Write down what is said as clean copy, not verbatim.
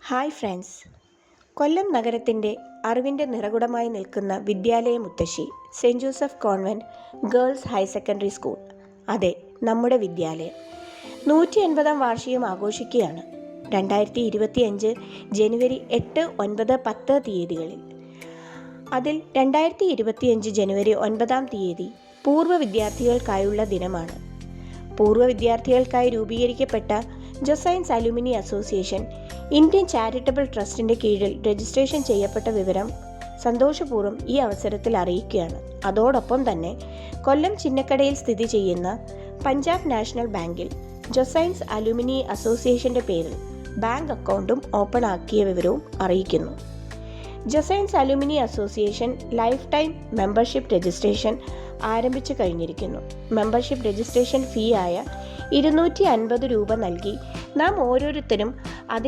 Hi friends, കൊല്ലം നഗരത്തിൻ്റെ അറിവിൻ്റെ നിറകുടമായി നിൽക്കുന്ന വിദ്യാലയ മുത്തശ്ശി Saint Joseph Convent Girls Higher Secondary School. അതെ, നമ്മുടെ വിദ്യാലയം 150-ാം വാർഷികം ആഘോഷിക്കുകയാണ് 2025 ജനുവരി 8, 9, 10 തീയതികളിൽ. അതിൽ 2025 ജനുവരി 9-ാം തീയതി പൂർവ്വ വിദ്യാർത്ഥികൾക്കായുള്ള ദിനമാണ്. പൂർവ്വ വിദ്യാർത്ഥികൾക്കായി രൂപീകരിക്കപ്പെട്ട ജൊസൈൻസ് അലുമിനി അസോസിയേഷൻ ഇന്ത്യൻ ചാരിറ്റബിൾ ട്രസ്റ്റിൻ്റെ കീഴിൽ രജിസ്ട്രേഷൻ ചെയ്യപ്പെട്ട വിവരം സന്തോഷപൂർവ്വം ഈ അവസരത്തിൽ അറിയിക്കുകയാണ്. അതോടൊപ്പം തന്നെ കൊല്ലം ചിന്നക്കടയിൽ സ്ഥിതി ചെയ്യുന്ന പഞ്ചാബ് നാഷണൽ ബാങ്കിൽ ജൊസൈൻസ് അലുമിനി അസോസിയേഷൻ്റെ പേരിൽ ബാങ്ക് അക്കൗണ്ടും ഓപ്പൺ ആക്കിയ വിവരവും അറിയിക്കുന്നു. ജൊസൈൻസ് alumni association lifetime membership registration ആരംഭിച്ചു കഴിഞ്ഞിരിക്കുന്നു. മെമ്പർഷിപ്പ് രജിസ്ട്രേഷൻ ഫീ ആയ 250 രൂപ നൽകി നാം ഓരോരുത്തരും അതിൻ്റെ